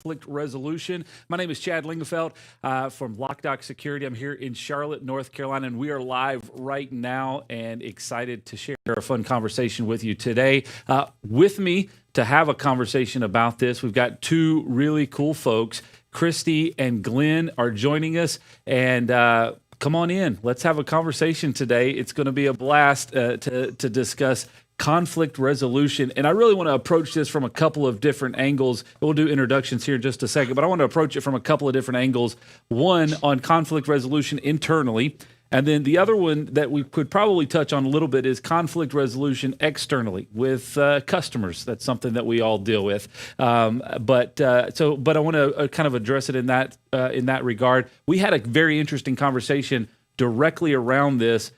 conflict resolution. My name is Chad Lingefeld from LockDoc Security. I'm here in Charlotte, North Carolina, and we are live right now and excited to share a fun conversation with you today. With me to have a conversation about this, we've got two really cool folks. Christy and Glenn are joining us, and come on in. Let's have a conversation today. It's going to be a blast to discuss conflict resolution. And I really want to approach this from a couple of different angles. We'll do introductions here in just a second, but I want to approach it from a couple of different angles. One on conflict resolution internally, and then the other one that we could probably touch on a little bit is conflict resolution externally with customers. That's something that we all deal with. But I want to kind of address it in that regard. We had a very interesting conversation directly around this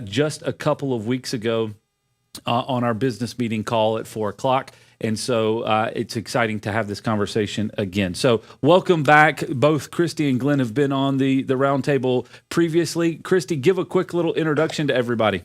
just a couple of weeks ago on our business meeting call at 4:00. And so it's exciting to have this conversation again. So welcome back. Both Christy and Glenn have been on the Roundtable previously. Christy, give a quick little introduction to everybody.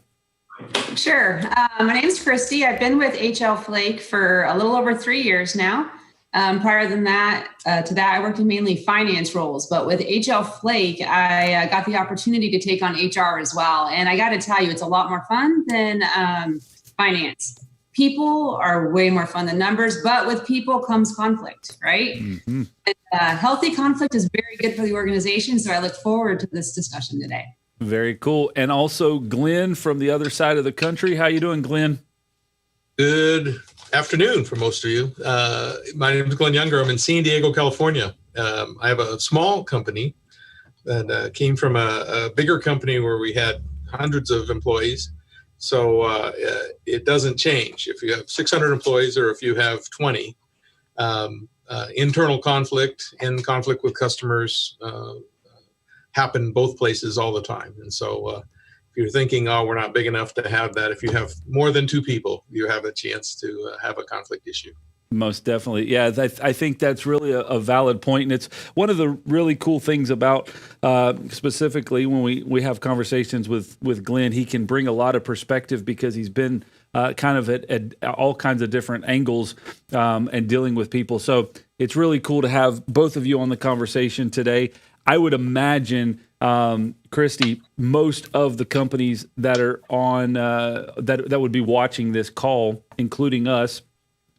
Sure. My name is Christy. I've been with HL Flake for a little over 3 years now. Prior to that, I worked in mainly finance roles. But with HL Flake, I got the opportunity to take on HR as well. And I got to tell you, it's a lot more fun than finance. People are way more fun than numbers, but with people comes conflict, right? Mm-hmm. And, healthy conflict is very good for the organization, so I look forward to this discussion today. Very cool. And also Glenn from the other side of the country. How you doing, Glenn? Good afternoon for most of you. My name is Glenn Younger. I'm in San Diego, California. I have a small company that came from a bigger company where we had hundreds of employees. So it doesn't change if you have 600 employees or if you have 20. Internal conflict and conflict with customers happen both places all the time. And so if you're thinking, oh, we're not big enough to have that, if you have more than two people, you have a chance to have a conflict issue. Most definitely. Yeah, I think that's really a valid point. And it's one of the really cool things about specifically when we have conversations with Glenn, he can bring a lot of perspective because he's been kind of at all kinds of different angles and dealing with people. So it's really cool to have both of you on the conversation today. I would imagine, Christy, most of the companies that are on that would be watching this call, including us,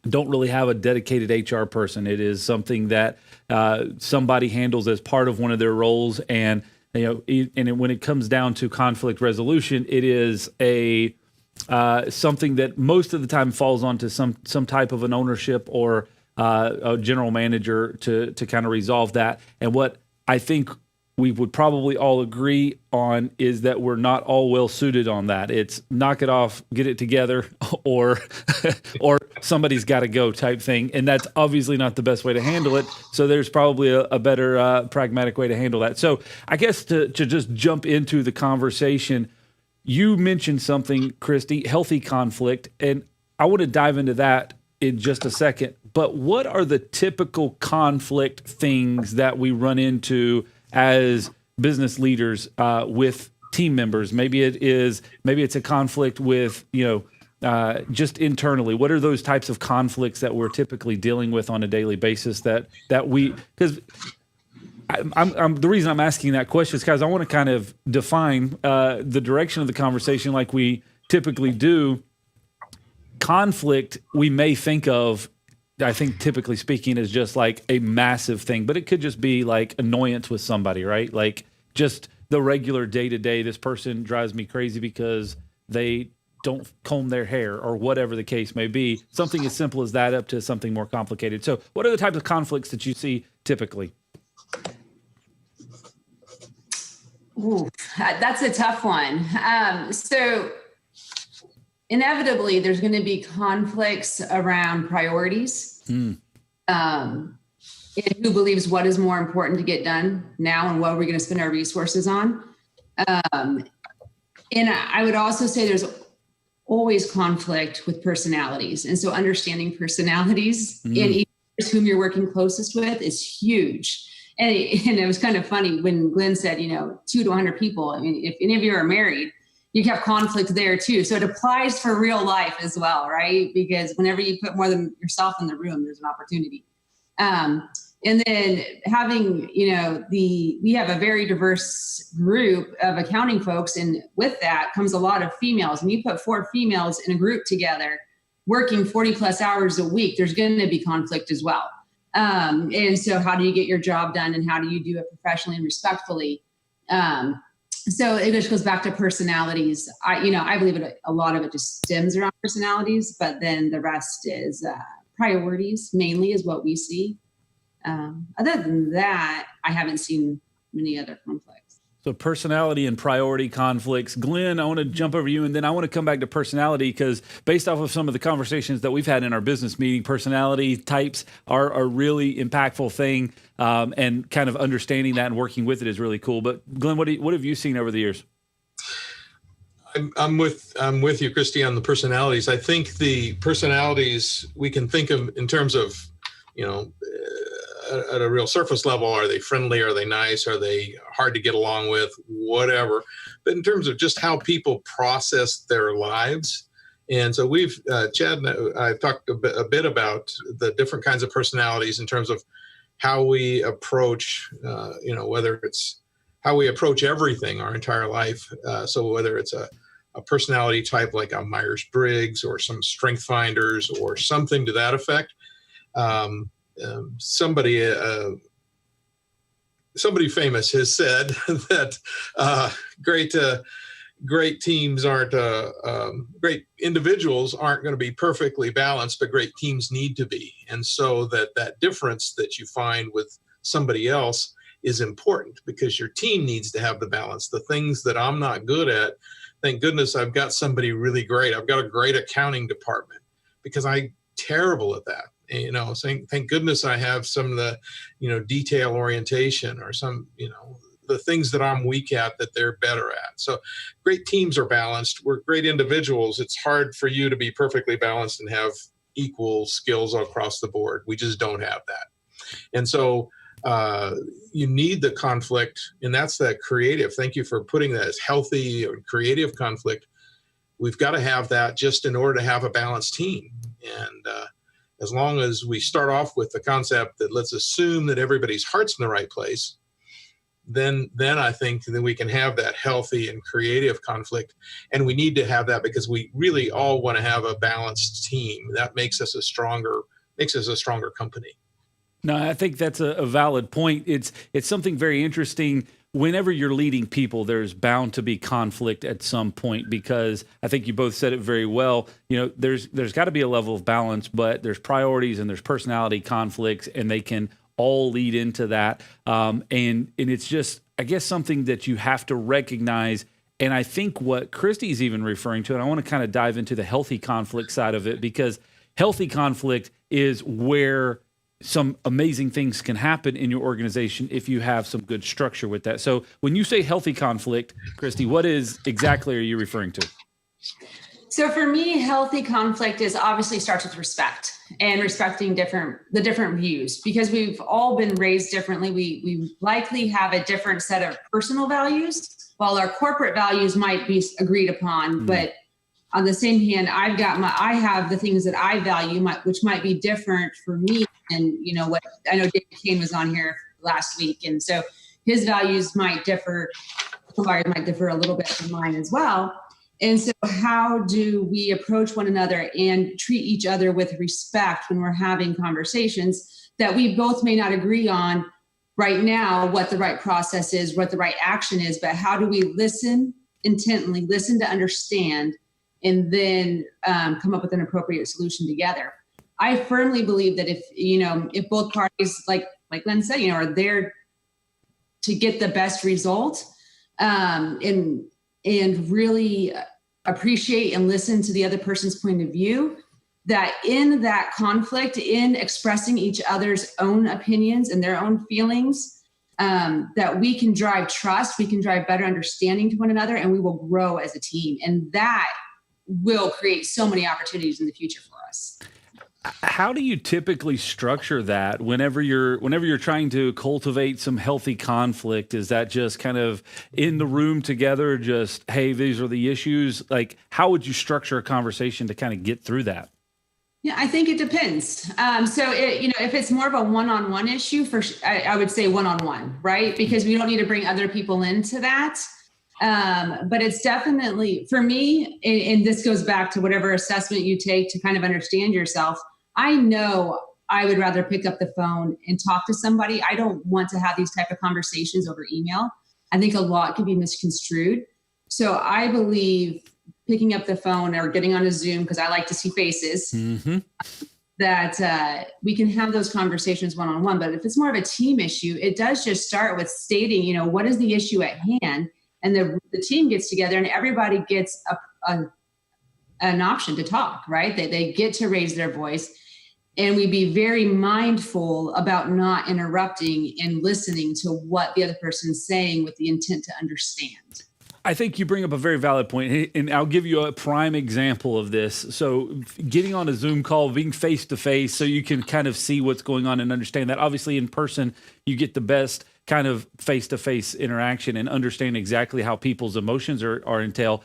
don't really have a dedicated HR person. It is something that somebody handles as part of one of their roles. And when it comes down to conflict resolution, it is something that most of the time falls onto some type of an ownership or a general manager to kind of resolve that. And what I think we would probably all agree on is that we're not all well suited on that. It's knock it off, get it together, or somebody's got to go type thing. And that's obviously not the best way to handle it. So there's probably a better pragmatic way to handle that. So I guess to just jump into the conversation, you mentioned something, Christy, healthy conflict. And I want to dive into that in just a second. But what are the typical conflict things that we run into as business leaders with team members? Maybe it's a conflict with, just internally. What are those types of conflicts that we're typically dealing with on a daily basis that we, because I'm the reason I'm asking that question is because I want to kind of define the direction of the conversation like we typically do. Conflict, we may think of, I think typically speaking, is just like a massive thing, but it could just be like annoyance with somebody, right? Like just the regular day-to-day, this person drives me crazy because they don't comb their hair or whatever the case may be. Something as simple as that up to something more complicated. So what are the types of conflicts that you see typically? Ooh, that's a tough one. So inevitably, there's going to be conflicts around priorities. And who believes what is more important to get done now and what we're going to spend our resources on. And I would also say there's always conflict with personalities. And so understanding personalities in each person whom you're working closest with is huge. And it was kind of funny when Glenn said, 2 to 100 people. I mean, if any of you are married, you have conflict there too. So it applies for real life as well, right? Because whenever you put more than yourself in the room, there's an opportunity. And then having, we have a very diverse group of accounting folks. And with that comes a lot of females. And you put 4 females in a group together working 40 plus hours a week, there's going to be conflict as well. And so how do you get your job done, and how do you do it professionally and respectfully? So it just goes back to personalities. I believe a lot of it just stems around personalities, but then the rest is priorities mainly is what we see. Other than that, I haven't seen many other conflicts. So personality and priority conflicts. Glenn, I want to jump over you, and then I want to come back to personality, because based off of some of the conversations that we've had in our business meeting, personality types are a really impactful thing, and kind of understanding that and working with it is really cool. But Glenn, what have you seen over the years? I'm with you, Christy, on the personalities. I think the personalities we can think of in terms of, at a real surface level, are they friendly? Are they nice? Are they hard to get along with? Whatever. But in terms of just how people process their lives. And so Chad and I've talked a bit about the different kinds of personalities in terms of how we approach, whether it's how we approach everything our entire life. So whether it's a personality type like a Myers-Briggs or some Strength Finders or something to that effect. Somebody famous has said that great teams aren't great individuals aren't going to be perfectly balanced, but great teams need to be. And so that difference that you find with somebody else is important, because your team needs to have the balance. The things that I'm not good at, thank goodness I've got somebody really great. I've got a great accounting department, because I'm terrible at that. Saying thank goodness I have some of the, detail orientation or some, the things that I'm weak at that they're better at. So great teams are balanced. We're great individuals. It's hard for you to be perfectly balanced and have equal skills across the board. We just don't have that. And so you need the conflict, and that's that creative. Thank you for putting that as healthy or creative conflict. We've got to have that just in order to have a balanced team. And as long as we start off with the concept that let's assume that everybody's heart's in the right place, then I think that we can have that healthy and creative conflict. And we need to have that because we really all want to have a balanced team. That makes us a stronger company. No, I think that's a valid point. It's something very interesting. Whenever you're leading people, there's bound to be conflict at some point, because I think you both said it very well. There's got to be a level of balance, but there's priorities and there's personality conflicts, and they can all lead into that. And it's just, I guess, something that you have to recognize. And I think what Christy's even referring to, and I want to kind of dive into the healthy conflict side of it, because healthy conflict is where some amazing things can happen in your organization if you have some good structure with that. So when you say healthy conflict, Christy, what exactly are you referring to? So for me, healthy conflict is obviously starts with respect and respecting the different views, because we've all been raised differently. We likely have a different set of personal values, while our corporate values might be agreed upon. But on the same hand, I have the things that I value, which might be different for me. And what I know, David Kane was on here last week, and so his values might differ. Ours might differ a little bit from mine as well. And so, how do we approach one another and treat each other with respect when we're having conversations that we both may not agree on right now? What the right process is, what the right action is, but how do we listen intently, listen to understand, and then come up with an appropriate solution together? I firmly believe that if both parties, like Glenn said, are there to get the best result, and really appreciate and listen to the other person's point of view, that in that conflict, in expressing each other's own opinions and their own feelings, that we can drive trust, we can drive better understanding to one another, and we will grow as a team. And that will create so many opportunities in the future for us. How do you typically structure that whenever you're trying to cultivate some healthy conflict? Is that just kind of in the room together, just, hey, these are the issues? Like, how would you structure a conversation to kind of get through that? Yeah, I think it depends. If it's more of a one-on-one issue, I would say one-on-one, right? Because we don't need to bring other people into that. But it's definitely, for me, and this goes back to whatever assessment you take to kind of understand yourself. I know I would rather pick up the phone and talk to somebody. I don't want to have these type of conversations over email. I think a lot can be misconstrued. So I believe picking up the phone or getting on a Zoom, because I like to see faces, that we can have those conversations one-on-one. But if it's more of a team issue, it does just start with stating, what is the issue at hand? And the team gets together and everybody gets an option to talk, right? They get to raise their voice. And we be very mindful about not interrupting and listening to what the other person is saying with the intent to understand. I think you bring up a very valid point, and I'll give you a prime example of this. So getting on a Zoom call, being face-to-face, so you can kind of see what's going on and understand that. Obviously, in person, you get the best kind of face-to-face interaction and understand exactly how people's emotions are entailed.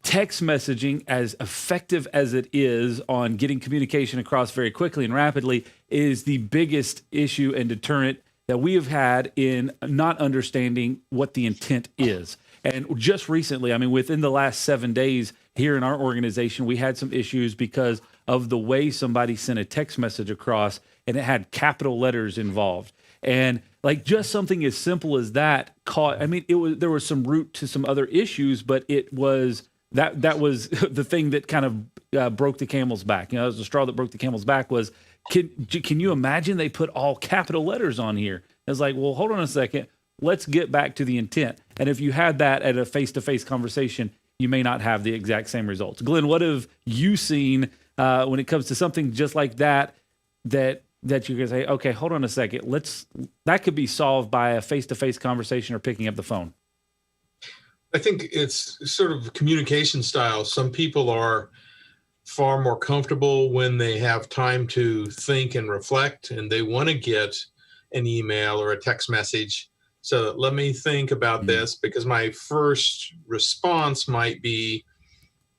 Text messaging, as effective as it is on getting communication across very quickly and rapidly, is the biggest issue and deterrent that we have had in not understanding what the intent is. And just recently, within the last 7 days here in our organization, we had some issues because of the way somebody sent a text message across and it had capital letters involved. And like just something as simple as that there was some root to some other issues, but it was that was the thing that kind of broke the camel's back. It was the straw that broke the camel's back was, can you imagine they put all capital letters on here? It's like, well, hold on a second. Let's get back to the intent. And if you had that at a face-to-face conversation, you may not have the exact same results. Glenn, what have you seen when it comes to something just like that you can say, okay, hold on a second. That could be solved by a face-to-face conversation or picking up the phone? I think it's sort of communication style. Some people are far more comfortable when they have time to think and reflect, and they want to get an email or a text message. So let me think about this, because my first response might be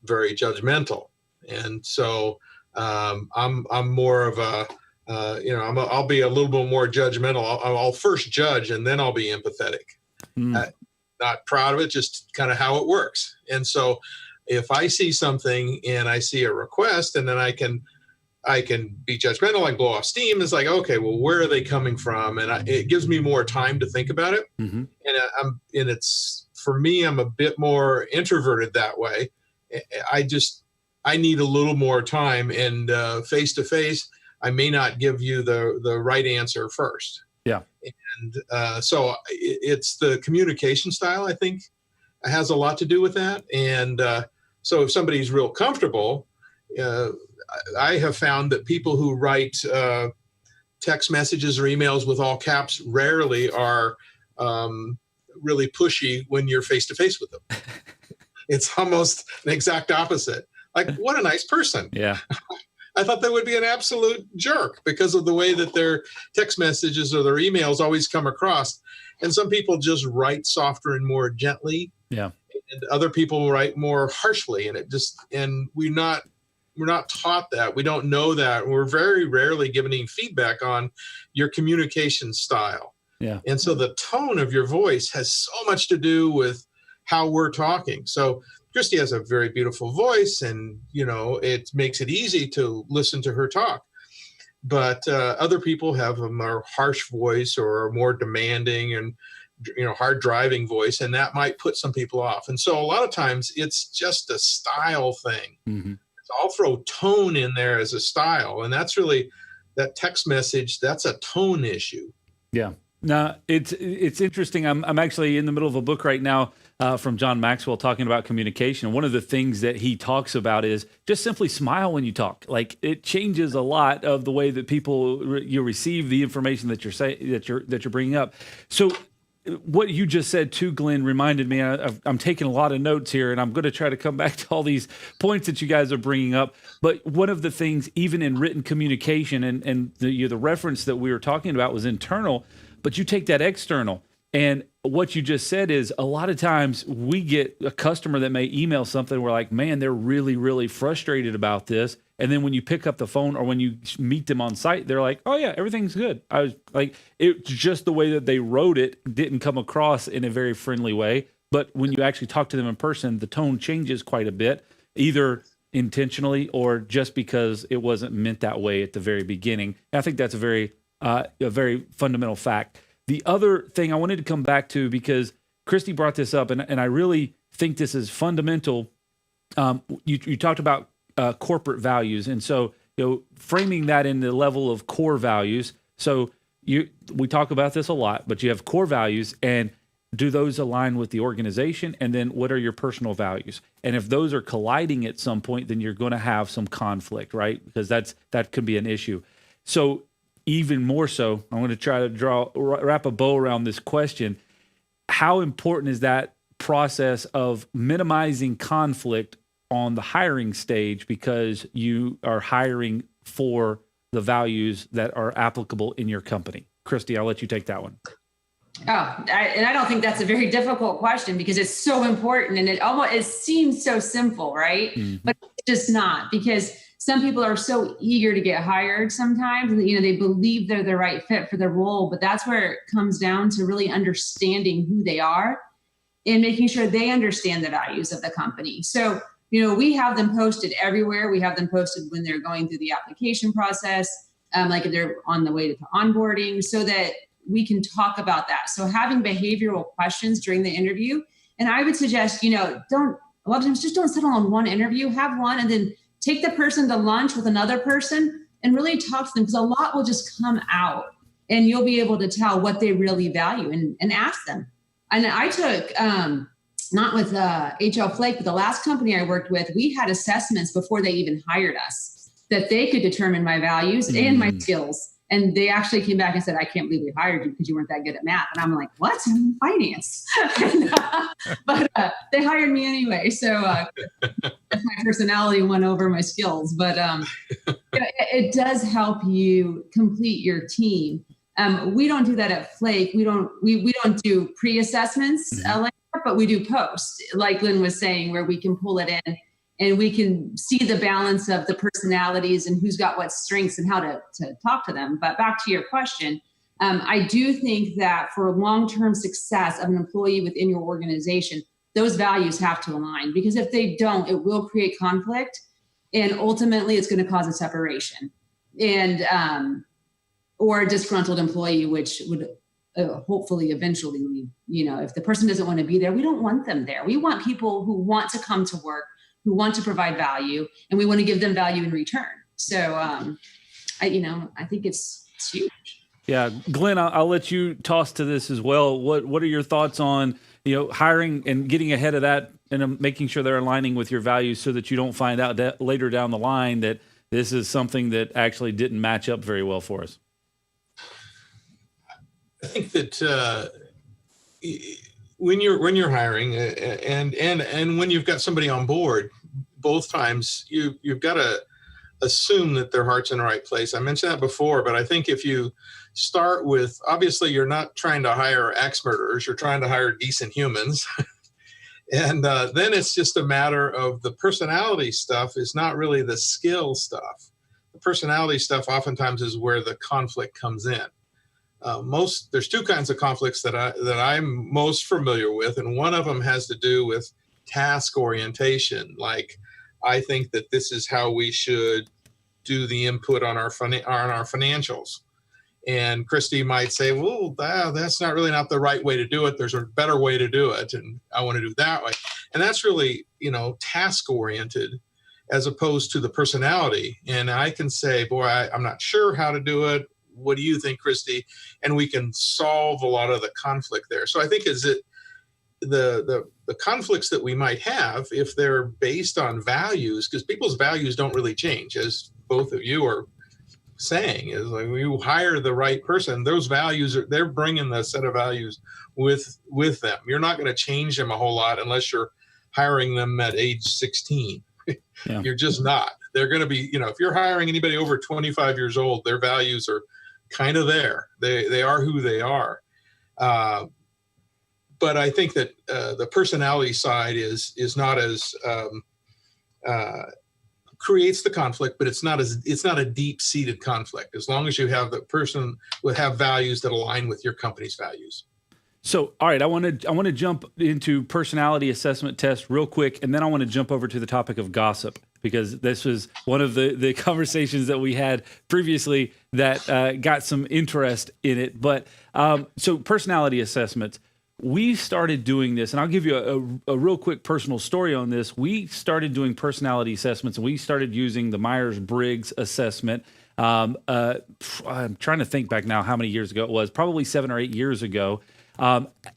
very judgmental. And so I'm more of I'll be a little bit more judgmental. I'll first judge and then I'll be empathetic. Not proud of it, just kind of how it works. And so if I see something and I see a request and then I can be judgmental, I blow off steam. It's like, okay, well, where are they coming from? And it gives me more time to think about it. And it's, for me, I'm a bit more introverted that way. I need a little more time, and face to face, I may not give you the right answer first. Yeah. And so it's the communication style, I think, has a lot to do with that. And so if somebody's real comfortable, I have found that people who write text messages or emails with all caps rarely are really pushy when you're face to face with them. It's almost an exact opposite. Like, what a nice person. Yeah. I thought that would be an absolute jerk because of the way that their text messages or their emails always come across. And some people just write softer and more gently. Yeah. And other people write more harshly. And we're not taught that. We don't know that. We're very rarely given any feedback on your communication style. Yeah. And so the tone of your voice has so much to do with how we're talking. So Christy has a very beautiful voice, and, it makes it easy to listen to her talk. But other people have a more harsh voice or a more demanding and, hard driving voice, and that might put some people off. And so a lot of times it's just a style thing. Mm-hmm. So I'll throw tone in there as a style. And that's really that text message. That's a tone issue. Yeah. No, it's interesting. I'm actually in the middle of a book right now from John Maxwell talking about communication. And one of the things that he talks about is just simply smile when you talk. Like, it changes a lot of the way that you receive the information that you're bringing up. So what you just said too, Glenn, reminded me. I'm taking a lot of notes here, and I'm going to try to come back to all these points that you guys are bringing up. But one of the things, even in written communication, and the reference that we were talking about was internal, but you take that external. And what you just said is, a lot of times we get a customer that may email something. We're like, man, they're really, really frustrated about this. And then when you pick up the phone or when you meet them on site, they're like, oh yeah, everything's good. I was like, it's just the way that they wrote it didn't come across in a very friendly way. But when you actually talk to them in person, the tone changes quite a bit, either intentionally or just because it wasn't meant that way at the very beginning. And I think that's a very fundamental fact. The other thing I wanted to come back to, because Christy brought this up, and I really think this is fundamental. You talked about corporate values, and so framing that in the level of core values. So we talk about this a lot, but you have core values, and do those align with the organization? And then what are your personal values? And if those are colliding at some point, then you're going to have some conflict, right? Because that could be an issue. So even more so, I'm going to try to wrap a bow around this question. How important is that process of minimizing conflict on the hiring stage, because you are hiring for the values that are applicable in your company? Christy, I'll let you take that one. I don't think that's a very difficult question, because it's so important, and it seems so simple, right? Mm-hmm. But it's just not, because some people are so eager to get hired sometimes, and they believe they're the right fit for the role, but that's where it comes down to really understanding who they are and making sure they understand the values of the company. So, we have them posted everywhere. We have them posted when they're going through the application process, like if they're on the way to onboarding, so that we can talk about that. So having behavioral questions during the interview. And I would suggest, a lot of times just don't settle on one interview, have one, and then take the person to lunch with another person and really talk to them, because a lot will just come out and you'll be able to tell what they really value and ask them. And I took, not with HL Flake, but the last company I worked with, we had assessments before they even hired us that they could determine my values and my skills. And they actually came back and said, I can't believe we hired you because you weren't that good at math. And I'm like, what? I'm in finance. But they hired me anyway. So my personality won over my skills. But it does help you complete your team. We don't do that at Flake. We don't do pre-assessments, but we do post, like Lynn was saying, where we can pull it in. And we can see the balance of the personalities and who's got what strengths and how to talk to them. But back to your question, I do think that for long-term success of an employee within your organization, those values have to align, because if they don't, it will create conflict, and ultimately it's going to cause a separation and or a disgruntled employee, which would hopefully eventually leave. If the person doesn't want to be there, we don't want them there. We want people who want to come to work, who want to provide value, and we want to give them value in return. So, I think it's huge. Yeah, Glenn, I'll let you toss to this as well. What are your thoughts on hiring and getting ahead of that and making sure they're aligning with your values, so that you don't find out that later down the line that this is something that actually didn't match up very well for us? I think that when you're hiring and when you've got somebody on board, both times you've got to assume that their heart's in the right place. I mentioned that before, but I think if you start with, obviously you're not trying to hire axe murderers, you're trying to hire decent humans. And then it's just a matter of the personality stuff is not really the skill stuff. The personality stuff oftentimes is where the conflict comes in. There's two kinds of conflicts that I'm most familiar with, and one of them has to do with task orientation. Like, I think that this is how we should do the input on our financials, and Christy might say, "Well, that's not the right way to do it. There's a better way to do it, and I want to do it that way." And that's really, task oriented, as opposed to the personality. And I can say, "Boy, I'm not sure how to do it. What do you think, Christy?" And we can solve a lot of the conflict there. So I think the conflicts that we might have, if they're based on values, because people's values don't really change, as both of you are saying, is like when you hire the right person, those values they're bringing the set of values with them. You're not going to change them a whole lot unless you're hiring them at age 16. Yeah. You're just not. They're going to be, if you're hiring anybody over 25 years old, their values are kind of there. They are who they are. But I think that the personality side is not as creates the conflict, but it's not a deep-seated conflict, as long as you have the person will have values that align with your company's values. So, all right, I want to jump into personality assessment tests real quick, and then I want to jump over to the topic of gossip, because this was one of the conversations that we had previously that got some interest in it. But so personality assessments, we started doing this, and I'll give you a real quick personal story on this. We started doing personality assessments, and we started using the Myers-Briggs assessment. I'm trying to think back now how many years ago it was, probably 7 or 8 years ago.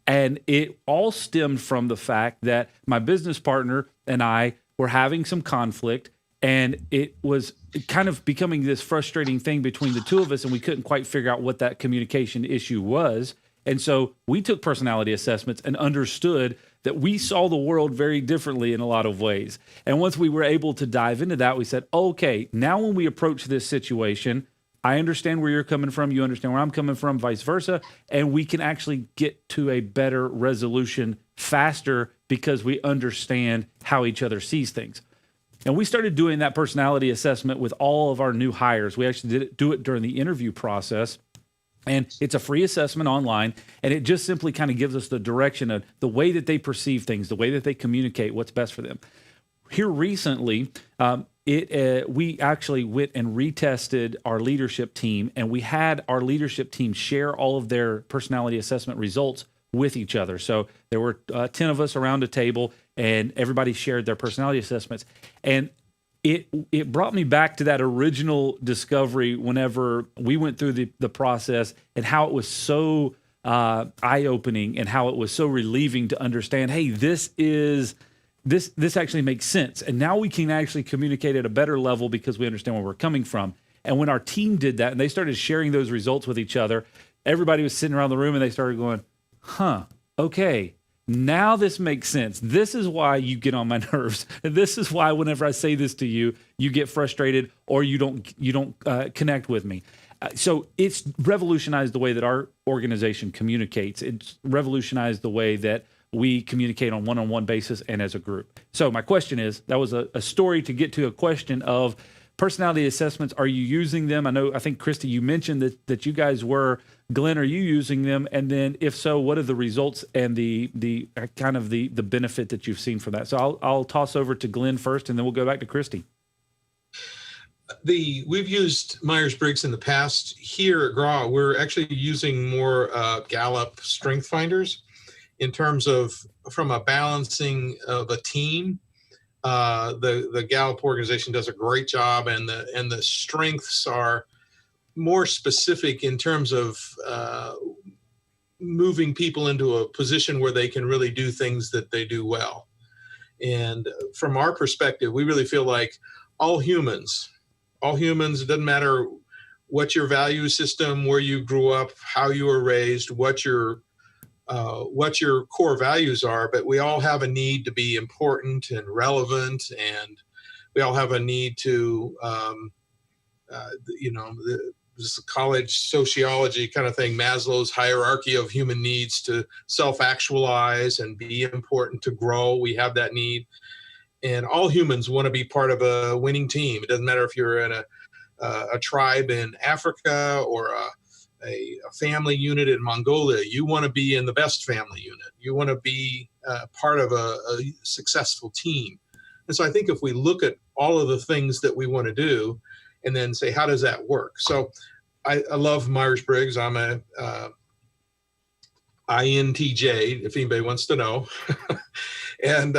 And it all stemmed from the fact that my business partner and I were having some conflict, and it was kind of becoming this frustrating thing between the two of us, and we couldn't quite figure out what that communication issue was. And so we took personality assessments and understood that we saw the world very differently in a lot of ways. And once we were able to dive into that, we said, okay, now when we approach this situation, I understand where you're coming from, you understand where I'm coming from, vice versa, and we can actually get to a better resolution faster because we understand how each other sees things. And we started doing that personality assessment with all of our new hires. We actually do it during the interview process, and it's a free assessment online, and it just simply kind of gives us the direction of the way that they perceive things, the way that they communicate what's best for them. Here recently, we actually went and retested our leadership team, and we had our leadership team share all of their personality assessment results with each other. So there were 10 of us around a table, and everybody shared their personality assessments. And it brought me back to that original discovery whenever we went through the process, and how it was so eye-opening, and how it was so relieving to understand, hey, this actually makes sense. And now we can actually communicate at a better level because we understand where we're coming from. And when our team did that and they started sharing those results with each other, everybody was sitting around the room and they started going, okay, now this makes sense. This is why you get on my nerves. And this is why whenever I say this to you, you get frustrated or you don't connect with me. So it's revolutionized the way that our organization communicates. It's revolutionized the way that we communicate on one-on-one basis and as a group. So my question is, that was a story to get to a question of personality assessments. Are you using them? I think, Christy, you mentioned that you guys were. Glenn, are you using them? And then if so, what are the results and the kind of the benefit that you've seen from that? So I'll toss over to Glenn first, and then we'll go back to Christy. We've used Myers-Briggs in the past. Here at GRAW, we're actually using more Gallup strength finders in terms of from a balancing of a team. The Gallup organization does a great job, and the strengths are more specific in terms of moving people into a position where they can really do things that they do well. And from our perspective, we really feel like all humans, it doesn't matter what your value system, where you grew up, how you were raised, what your core values are, but we all have a need to be important and relevant, and we all have a need to, this college sociology kind of thing, Maslow's hierarchy of human needs to self-actualize and be important, to grow. We have that need. And all humans want to be part of a winning team. It doesn't matter if you're in a tribe in Africa or a family unit in Mongolia. You want to be in the best family unit. You want to be part of a successful team. And so I think if we look at all of the things that we want to do and then say, how does that work? So I love Myers-Briggs. I'm a INTJ, if anybody wants to know. And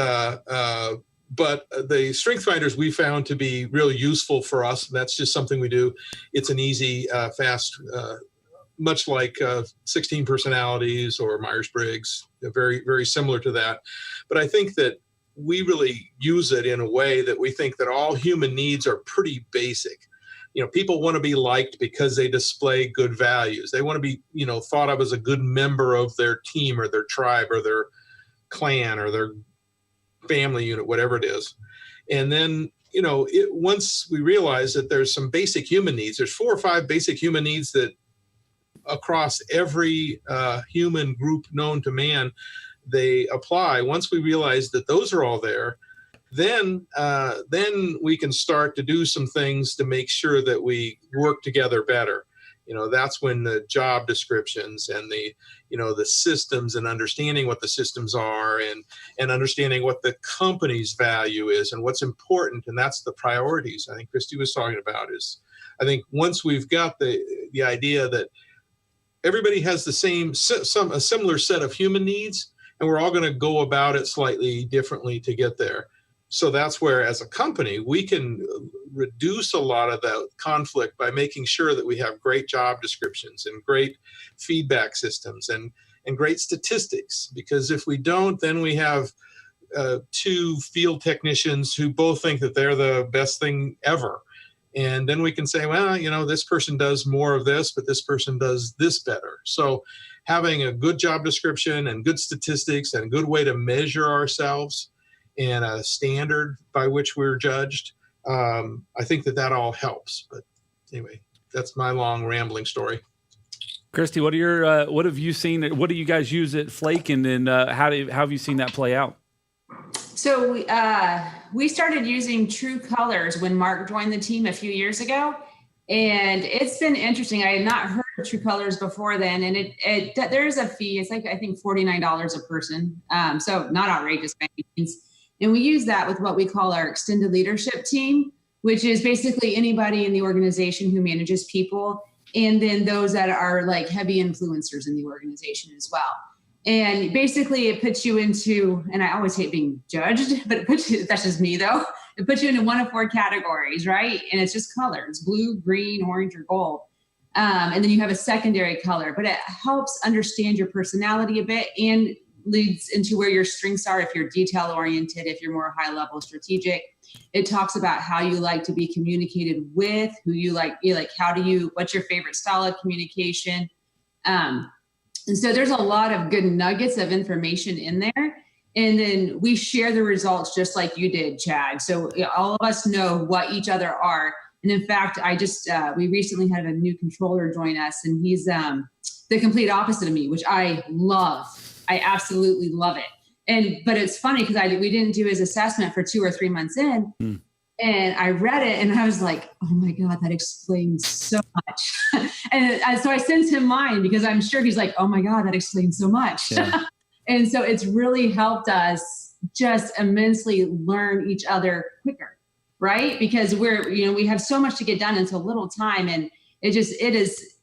but the strength finders we found to be really useful for us. That's just something we do. It's an easy, fast, much like 16 personalities or Myers-Briggs, very, very similar to that. But I think that we really use it in a way that we think that all human needs are pretty basic. People want to be liked because they display good values. They want to be, thought of as a good member of their team or their tribe or their clan or their family unit, whatever it is. And then, once we realize that there's some basic human needs, there's 4 or 5 basic human needs that across every human group known to man, they apply. Once we realize that those are all there, then we can start to do some things to make sure that we work together better. That's when the job descriptions and the systems, and understanding what the systems are, and understanding what the company's value is and what's important. And that's the priorities I think Christy was talking about. Is I think once we've got the idea that everybody has a similar set of human needs, and we're all going to go about it slightly differently to get there. So that's where, as a company, we can reduce a lot of that conflict by making sure that we have great job descriptions and great feedback systems and great statistics. Because if we don't, then we have two field technicians who both think that they're the best thing ever. And then we can say, well, this person does more of this, but this person does this better. So having a good job description and good statistics and a good way to measure ourselves and a standard by which we're judged, I think that all helps. But anyway, that's my long rambling story. Christy, what have you seen? What do you guys use at Flake, and then how have you seen that play out? So we started using True Colors when Mark joined the team a few years ago, and it's been interesting. I had not heard of True Colors before then, and there is a fee. It's like, I think, $49 a person, so not outrageous by any means. And we use that with what we call our extended leadership team, which is basically anybody in the organization who manages people, and then those that are like heavy influencers in the organization as well. And basically it puts you into, and I always hate being judged, but that's just me though. It puts you into one of four categories, right? And it's just colors: blue, green, orange, or gold. And then you have a secondary color, but it helps understand your personality a bit and leads into where your strengths are. If you're detail oriented, if you're more high level strategic, it talks about how you like to be communicated with, who you like, what's your favorite style of communication. And so there's a lot of good nuggets of information in there. And then we share the results just like you did, Chad. So all of us know what each other are. And in fact, we recently had a new controller join us, and he's the complete opposite of me, which I love. I absolutely love it. But it's funny because we didn't do his assessment for 2 or 3 months in. And I read it and I was like, oh my God, that explains so much. and so I sent him mine because I'm sure he's like, oh my God, that explains so much. Yeah. And so it's really helped us just immensely learn each other quicker, right? Because we have so much to get done in so little time. And it is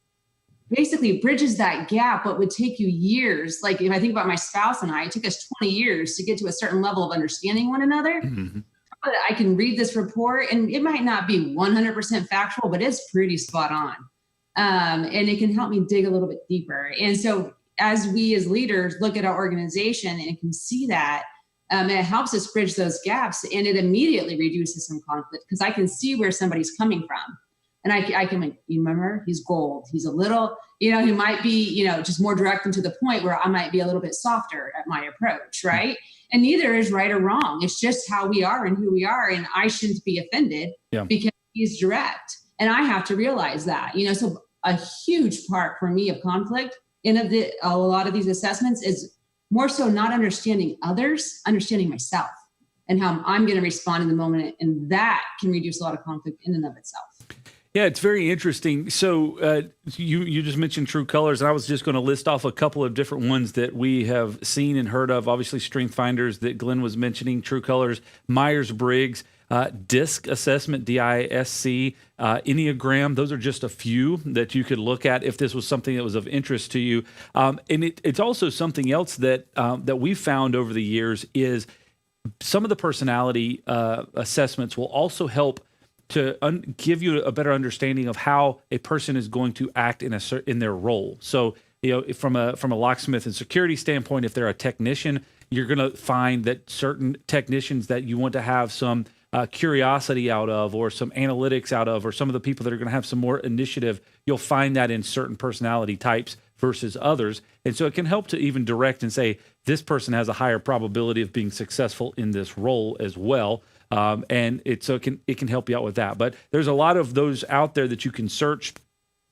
basically bridges that gap. What would take you years. Like if I think about my spouse and I, it took us 20 years to get to a certain level of understanding one another. Mm-hmm. But I can read this report and it might not be 100% factual, but it's pretty spot on. And it can help me dig a little bit deeper. And so as we as leaders look at our organization and can see that, it helps us bridge those gaps, and it immediately reduces some conflict because I can see where somebody's coming from. And I can like, you remember, he's gold. He's a little, he might be, just more direct and to the point, where I might be a little bit softer at my approach, right? And neither is right or wrong. It's just how we are and who we are. And I shouldn't be offended because he's direct. And I have to realize that, so a huge part for me of conflict in a lot of these assessments is more so not understanding others, understanding myself and how I'm going to respond in the moment. And that can reduce a lot of conflict in and of itself. Yeah, it's very interesting. So you just mentioned True Colors, and I was just going to list off a couple of different ones that we have seen and heard of. Obviously, Strength Finders that Glenn was mentioning, True Colors, Myers-Briggs, DISC assessment, DISC, Enneagram. Those are just a few that you could look at if this was something that was of interest to you. And it's also something else that we've found over the years is some of the personality assessments will also help to give you a better understanding of how a person is going to act in their role. So, from a locksmith and security standpoint, if they're a technician, you're going to find that certain technicians that you want to have some curiosity out of, or some analytics out of, or some of the people that are going to have some more initiative, you'll find that in certain personality types versus others. And so it can help to even direct and say, this person has a higher probability of being successful in this role as well. And it can help you out with that. But there's a lot of those out there that you can search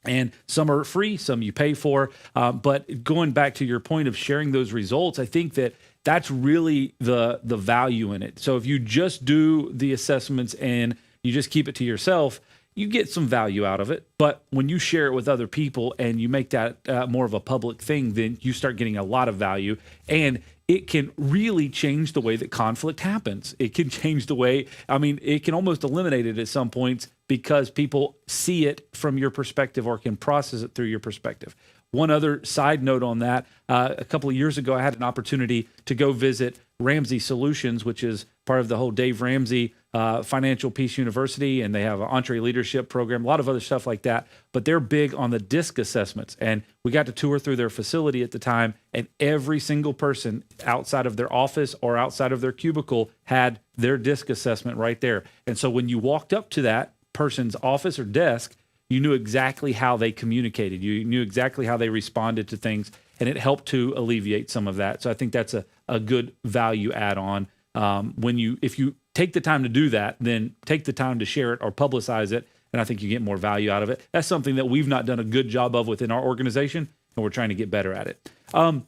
And some are free, some you pay for. But going back to your point of sharing those results, I think that that's really the value in it. So if you just do the assessments and you just keep it to yourself, you get some value out of it. But when you share it with other people and you make that more of a public thing, then you start getting a lot of value. And it can really change the way that conflict happens. It can change the way, it can almost eliminate it at some points because people see it from your perspective or can process it through your perspective. One other side note on that, a couple of years ago, I had an opportunity to go visit Ramsey Solutions, which is part of the whole Dave Ramsey Financial Peace University, and they have an EntreLeadership program, a lot of other stuff like that. But they're big on the DISC assessments. And we got to tour through their facility at the time, and every single person outside of their office or outside of their cubicle had their DISC assessment right there. And so when you walked up to that person's office or desk, you knew exactly how they communicated. You knew exactly how they responded to things, and it helped to alleviate some of that. So I think that's a good value add-on. If you take the time to do that, then take the time to share it or publicize it, and I think you get more value out of it. That's something that we've not done a good job of within our organization, and we're trying to get better at it. I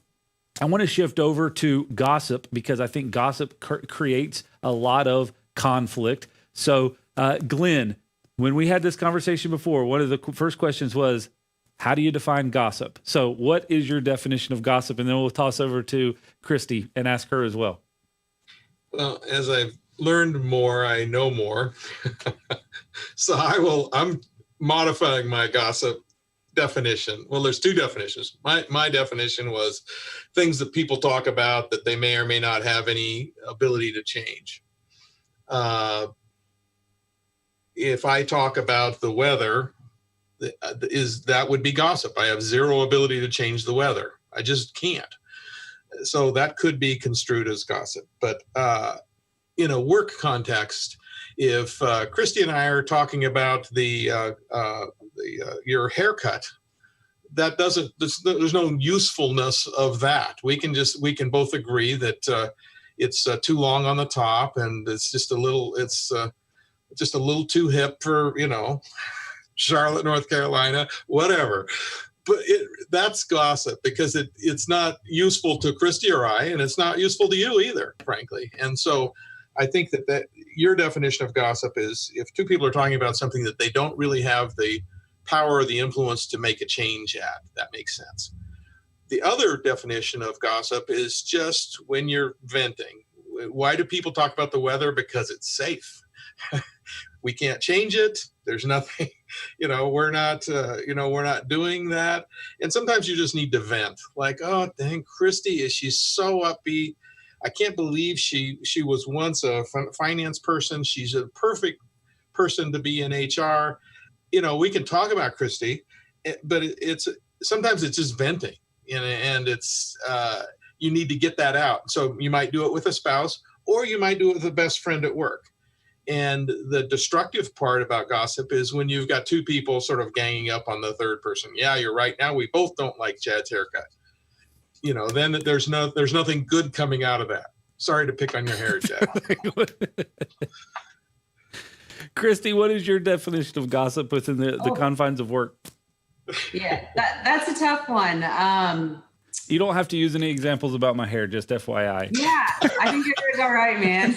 want to shift over to gossip because I think gossip creates a lot of conflict. So, Glenn, when we had this conversation before, one of the first questions was, how do you define gossip? So what is your definition of gossip? And then we'll toss over to Christy and ask her as well. Well, as I've learned more, I know more. So I'm modifying my gossip definition. Well, there's two definitions. My definition was things that people talk about that they may or may not have any ability to change. If I talk about the weather, that would be gossip. I have zero ability to change the weather. I just can't. So that could be construed as gossip. But in a work context, if Christy and I are talking about your haircut, there's no usefulness of that. We can both agree that it's too long on the top and it's just a little too hip for, Charlotte, North Carolina, whatever. But that's gossip because it's not useful to Christy or I, and it's not useful to you either, frankly. And so I think that your definition of gossip is if two people are talking about something that they don't really have the power or the influence to make a change at. That makes sense. The other definition of gossip is just when you're venting. Why do people talk about the weather? Because it's safe. We can't change it. There's nothing, we're not doing that. And sometimes you just need to vent. Like, oh, dang, Christy, she's so upbeat. I can't believe she was once a finance person. She's a perfect person to be in HR. We can talk about Christy, but sometimes it's just venting, and it's you need to get that out. So you might do it with a spouse, or you might do it with a best friend at work. And the destructive part about gossip is when you've got two people sort of ganging up on the third person. Yeah, you're right. Now we both don't like Chad's haircut. Then there's nothing good coming out of that. Sorry to pick on your hair, Chad. Christy, what is your definition of gossip within the confines of work? Yeah, that's a tough one. You don't have to use any examples about my hair, just FYI. Yeah, I think your hair's all right, man.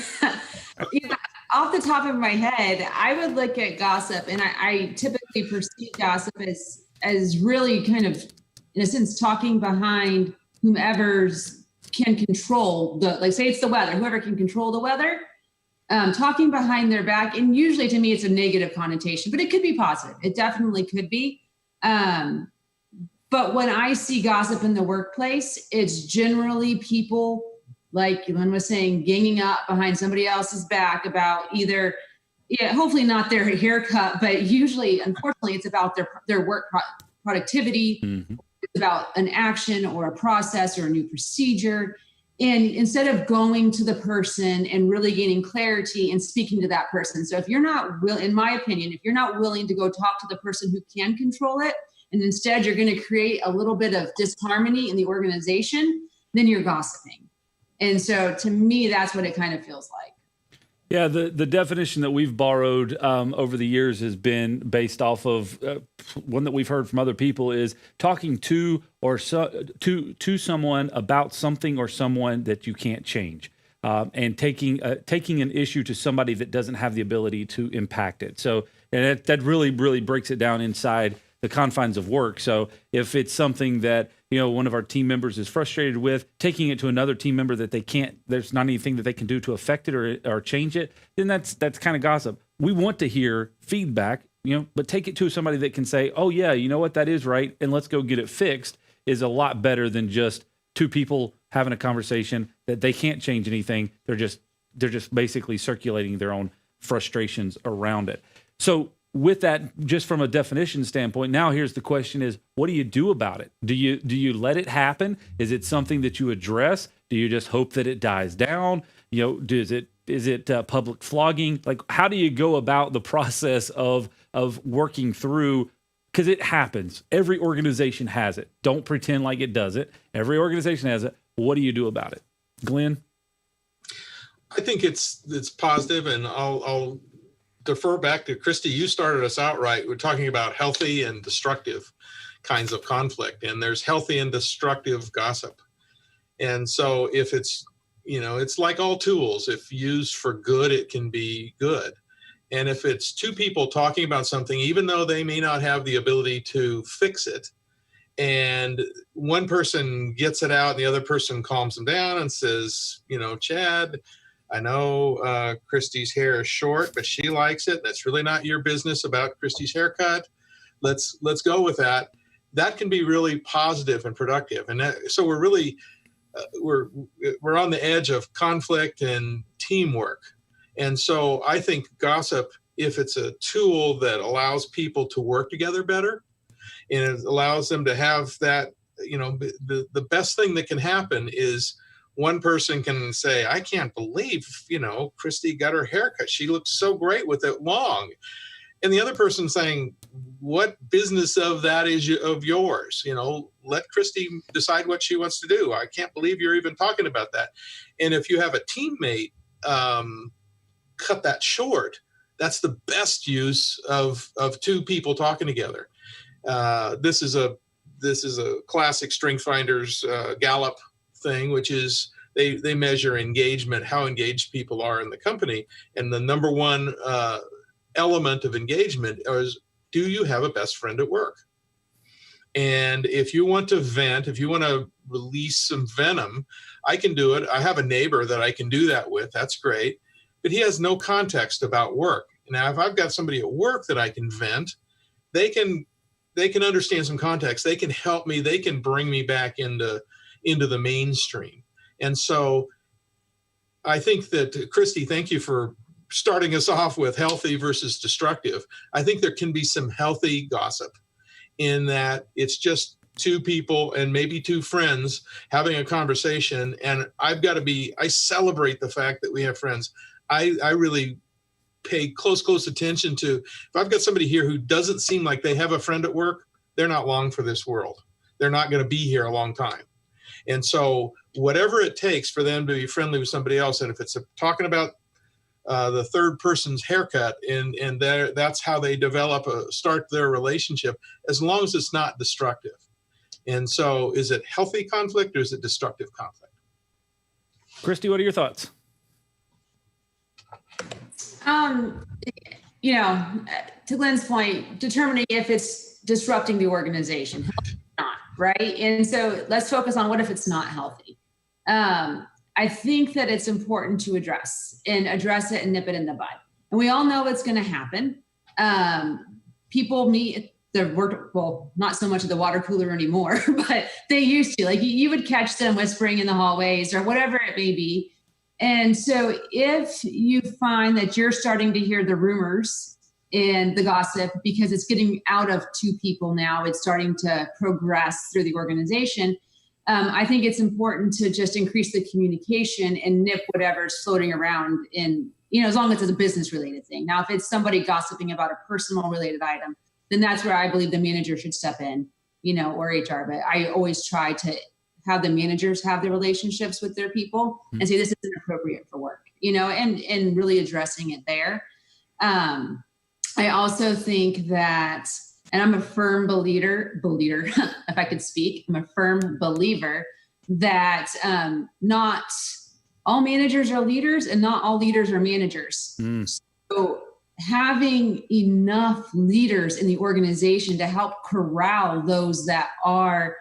Off the top of my head, I would look at gossip, and I typically perceive gossip as really kind of, in a sense, talking behind whomever's can control say it's the weather, whoever can control the weather, talking behind their back. And usually to me, it's a negative connotation, but it could be positive. It definitely could be. But when I see gossip in the workplace, it's generally people, like Glenn was saying, ganging up behind somebody else's back about either, hopefully not their haircut, but usually, unfortunately, it's about their work productivity. Mm-hmm. It's about an action or a process or a new procedure. And instead of going to the person and really gaining clarity and speaking to that person. So if you're not in my opinion, if you're not willing to go talk to the person who can control it, and instead you're going to create a little bit of disharmony in the organization, then you're gossiping. And so to me, that's what it kind of feels like. Yeah, the definition that we've borrowed over the years has been based off of one that we've heard from other people is talking to or to someone about something or someone that you can't change, and taking an issue to somebody that doesn't have the ability to impact it. So, and that really breaks it down inside the confines of work. So if it's something that, one of our team members is frustrated with, taking it to another team member that there's not anything that they can do to affect it or change it, then that's kind of gossip. We want to hear feedback, but take it to somebody that can say, oh yeah, you know what, that is right, and let's go get it fixed, is a lot better than just two people having a conversation that they can't change anything. They're just basically circulating their own frustrations around it. So with that, just from a definition standpoint, now here's the question is, what do you do about it? Do you let it happen? Is it something that you address? Do you just hope that it dies down? Is it public flogging? Like, how do you go about the process of working through? Because it happens. Every organization has it. Don't pretend like it doesn't. Every organization has it. What do you do about it? Glenn? I think it's positive, and I'll defer back to Christy. You started us out right. We're talking about healthy and destructive kinds of conflict, and there's healthy and destructive gossip. And so if it's, it's like all tools. If used for good, it can be good. And if it's two people talking about something, even though they may not have the ability to fix it, and one person gets it out and the other person calms them down and says, Chad, I know Christy's hair is short, but she likes it. That's really not your business about Christy's haircut. Let's go with that. That can be really positive and productive. And so we're really we're on the edge of conflict and teamwork. And so I think gossip, if it's a tool that allows people to work together better, and it allows them to have that, the best thing that can happen is one person can say, I can't believe, Christy got her haircut. She looks so great with it long. And the other person saying, what business of that is of yours? Let Christy decide what she wants to do. I can't believe you're even talking about that. And if you have a teammate cut that short, that's the best use of two people talking together. This is a classic StrengthsFinders Gallup thing, which is they measure engagement, how engaged people are in the company. And the number one element of engagement is, do you have a best friend at work? And if you want to vent, if you want to release some venom, I can do it. I have a neighbor that I can do that with. That's great. But he has no context about work. Now, if I've got somebody at work that I can vent, they can understand some context. They can help me. They can bring me back into the mainstream. And so I think that, Christy, thank you for starting us off with healthy versus destructive. I think there can be some healthy gossip in that it's just two people and maybe two friends having a conversation. And I celebrate the fact that we have friends. I really pay close attention to, if I've got somebody here who doesn't seem like they have a friend at work, they're not long for this world. They're not going to be here a long time. And so whatever it takes for them to be friendly with somebody else, and if it's talking about the third person's haircut, and that's how they start their relationship, as long as it's not destructive. And so is it healthy conflict or is it destructive conflict? Christy, what are your thoughts? To Glenn's point, determining if it's disrupting the organization, healthy or not, right? And so let's focus on what if it's not healthy. I think that it's important to address it and nip it in the bud. And we all know what's going to happen. People meet not so much at the water cooler anymore, but they used to. Like you would catch them whispering in the hallways or whatever it may be. And so if you find that you're starting to hear the rumors and the gossip because it's getting out of two people now, it's starting to progress through the organization. I think it's important to just increase the communication and nip whatever's floating around as long as it's a business related thing. Now, if it's somebody gossiping about a personal related item, then that's where I believe the manager should step in, or HR. But I always try to how the managers have their relationships with their people and say, this isn't appropriate for work, and really addressing it there. I also think that, and I'm a firm believer, if I could speak, I'm a firm believer that not all managers are leaders and not all leaders are managers. So having enough leaders in the organization to help corral those that are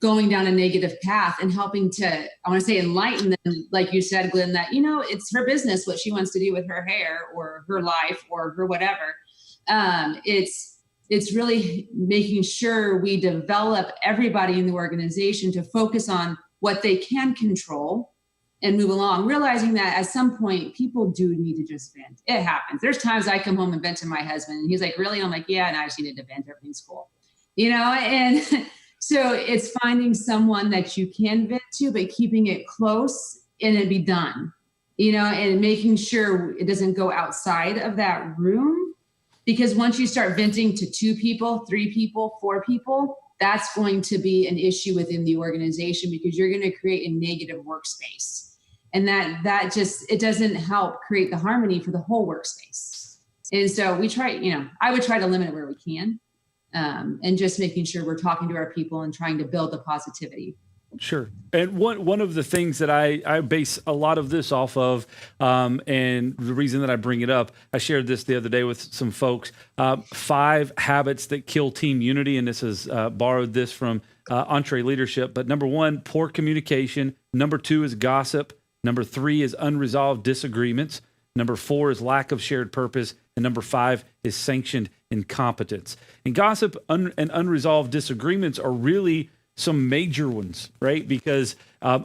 going down a negative path and helping to, I want to say, enlighten them, like you said, Glenn, that, it's her business, what she wants to do with her hair or her life or her whatever. It's really making sure we develop everybody in the organization to focus on what they can control and move along, realizing that at some point people do need to just vent. It happens. There's times I come home and vent to my husband and he's like, really? And I'm like, yeah, and I just needed to vent. Everything's cool, and so it's finding someone that you can vent to, but keeping it close and it be done, and making sure it doesn't go outside of that room. Because once you start venting to 2 people, 3 people, 4 people, that's going to be an issue within the organization because you're going to create a negative workspace. And that just, it doesn't help create the harmony for the whole workspace. And so we try, I would try to limit it where we can, and just making sure we're talking to our people and trying to build the positivity. Sure. And one of the things that I base a lot of this off of, and the reason that I bring it up, I shared this the other day with some folks, 5 habits that kill team unity. And this is borrowed this from EntreLeadership. But number 1, poor communication. Number 2 is gossip. Number 3 is unresolved disagreements. Number 4 is lack of shared purpose. And number 5 is sanctioned incompetence. And gossip and unresolved disagreements are really some major ones, right? Because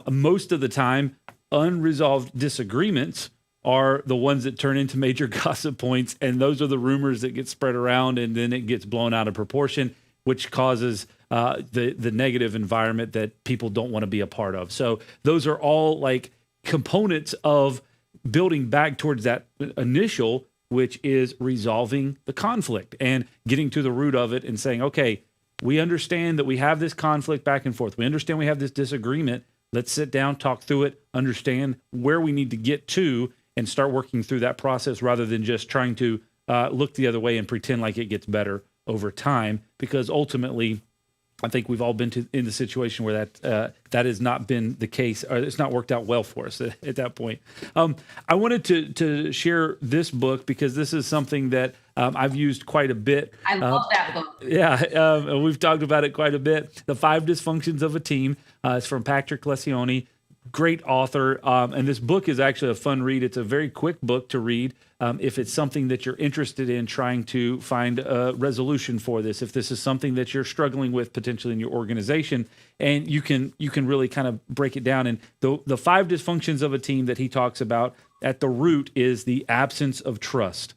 most of the time, unresolved disagreements are the ones that turn into major gossip points. And those are the rumors that get spread around and then it gets blown out of proportion, which causes the negative environment that people don't want to be a part of. So those are all like components of building back towards that initial, which is resolving the conflict and getting to the root of it and saying, okay, we understand that we have this conflict back and forth. We understand we have this disagreement. Let's sit down, talk through it, understand where we need to get to, and start working through that process rather than just trying to look the other way and pretend like it gets better over time. Because ultimately, I think we've all been in the situation where that has not been the case, or it's not worked out well for us at that point. I wanted to share this book because this is something that I've used quite a bit. I love that book. Yeah, we've talked about it quite a bit. The 5 Dysfunctions of a Team. It's from Patrick Lencioni. Great author. And this book is actually a fun read. It's a very quick book to read. If it's something that you're interested in trying to find a resolution for this, if this is something that you're struggling with potentially in your organization, and you can really kind of break it down. And the 5 dysfunctions of a team that he talks about at the root is the absence of trust,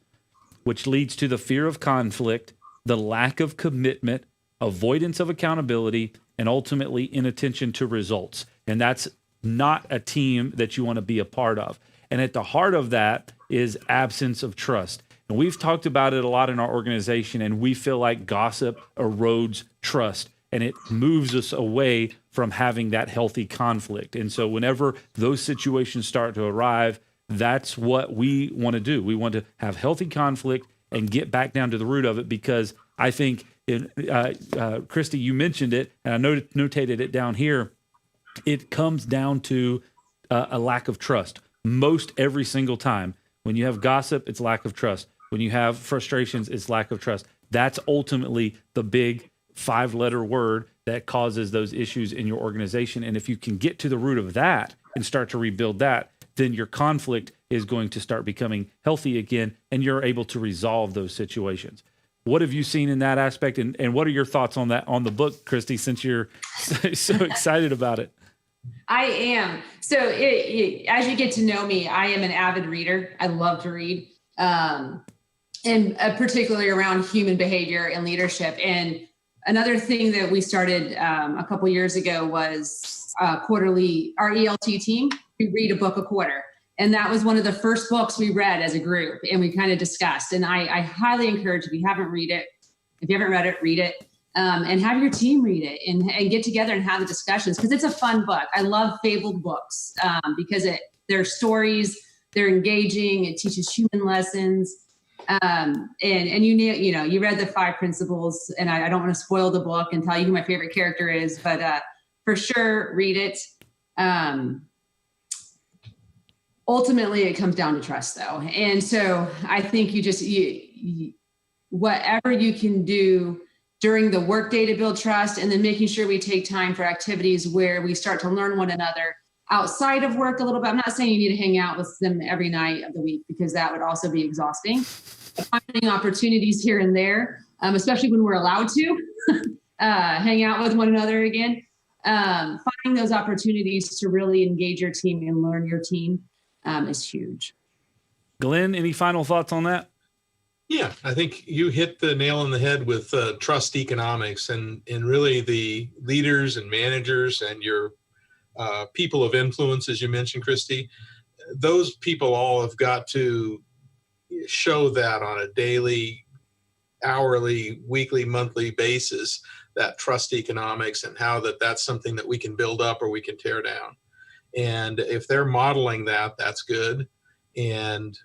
which leads to the fear of conflict, the lack of commitment, avoidance of accountability, and ultimately inattention to results. And that's not a team that you want to be a part of. And at the heart of that is absence of trust. And we've talked about it a lot in our organization, and we feel like gossip erodes trust, and it moves us away from having that healthy conflict. And so whenever those situations start to arrive, that's what we want to do. We want to have healthy conflict and get back down to the root of it, because I think, Christy, you mentioned it, and I notated it down here. It comes down to a lack of trust. Most every single time. When you have gossip, it's lack of trust. When you have frustrations, it's lack of trust. That's ultimately the big 5-letter word that causes those issues in your organization. And if you can get to the root of that and start to rebuild that, then your conflict is going to start becoming healthy again, and you're able to resolve those situations. What have you seen in that aspect? And what are your thoughts on that, on the book, Christy, since you're so excited about it? I am. So as you get to know me, I am an avid reader. I love to read, and particularly around human behavior and leadership. And another thing that we started a couple years ago was quarterly, our ELT team, we read a book a quarter. And that was one of the first books we read as a group, and we kind of discussed. And I highly encourage, if you haven't read it, read it. and have your team read it and get together and have the discussions, because it's a fun book. I love fabled books because they're stories, they're engaging, it teaches human lessons. And you read the 5 principles, and I don't want to spoil the book and tell you who my favorite character is, but for sure, read it. Ultimately, it comes down to trust, though. And so I think whatever you can do during the workday to build trust, and then making sure we take time for activities where we start to learn one another outside of work a little bit. I'm not saying you need to hang out with them every night of the week, because that would also be exhausting. But finding opportunities here and there, especially when we're allowed to hang out with one another again, finding those opportunities to really engage your team and learn your team is huge. Glenn, any final thoughts on that? Yeah, I think you hit the nail on the head with trust economics, and really the leaders and managers and your people of influence, as you mentioned, Christy. Those people all have got to show that on a daily, hourly, weekly, monthly basis, that trust economics, and how that's something that we can build up or we can tear down. And if they're modeling that, that's good. And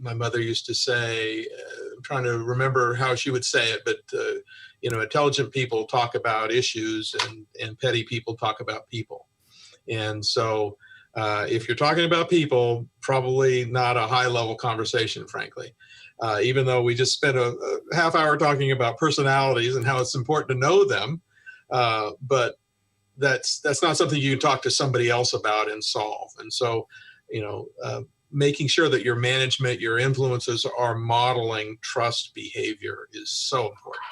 my mother used to say, I'm trying to remember how she would say it, but intelligent people talk about issues, and petty people talk about people. And so if you're talking about people, probably not a high level conversation, frankly. Even though we just spent a half hour talking about personalities and how it's important to know them, but that's not something you can talk to somebody else about and solve. And so, making sure that your management, your influences are modeling trust behavior is so important.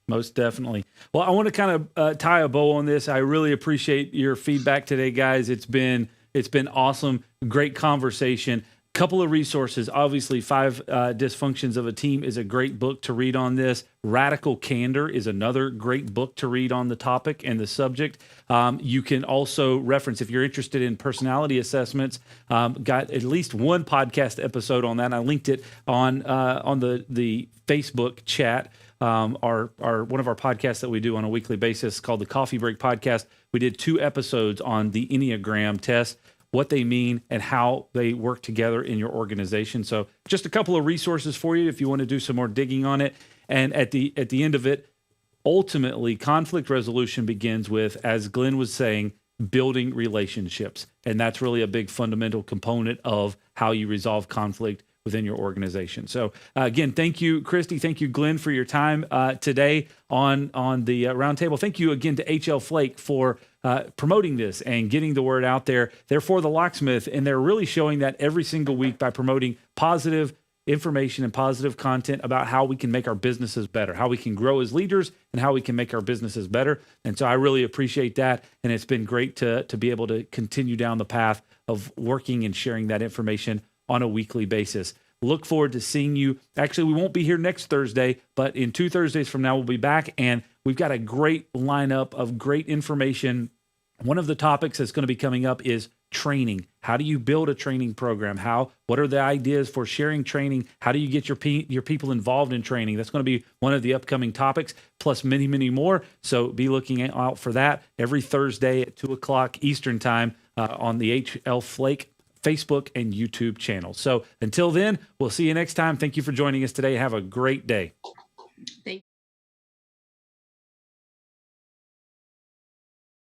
Most definitely. Well, I want to kind of tie a bow on this. I really appreciate your feedback today, guys. It's been awesome. Great conversation. Couple of resources. Obviously, 5 Dysfunctions of a Team is a great book to read on this. Radical Candor is another great book to read on the topic and the subject. You can also reference, if you're interested in personality assessments, got at least one podcast episode on that. I linked it on the Facebook chat. One of our podcasts that we do on a weekly basis called the Coffee Break Podcast. We did 2 episodes on the Enneagram test, what they mean and how they work together in your organization. So just a couple of resources for you if you want to do some more digging on it. And at the end of it, ultimately, conflict resolution begins with, as Glenn was saying, building relationships. And that's really a big fundamental component of how you resolve conflict within your organization. So again, thank you, Christy. Thank you, Glenn, for your time today on the Roundtable. Thank you again to HL Flake for promoting this and getting the word out there. They're for the locksmith, and they're really showing that every single week by promoting positive information and positive content about how we can make our businesses better, how we can grow as leaders, and how we can make our businesses better. And so I really appreciate that. And it's been great to be able to continue down the path of working and sharing that information on a weekly basis. Look forward to seeing you. Actually, we won't be here next Thursday, but in 2 Thursdays from now, we'll be back, and we've got a great lineup of great information. One of the topics that's going to be coming up is training. How do you build a training program? What are the ideas for sharing training? How do you get your people involved in training? That's going to be one of the upcoming topics, plus many, many more. So be looking out for that every Thursday at 2:00 Eastern time on the HL Flake Facebook and YouTube channels. So until then, we'll see you next time. Thank you for joining us today. Have a great day. Thank you.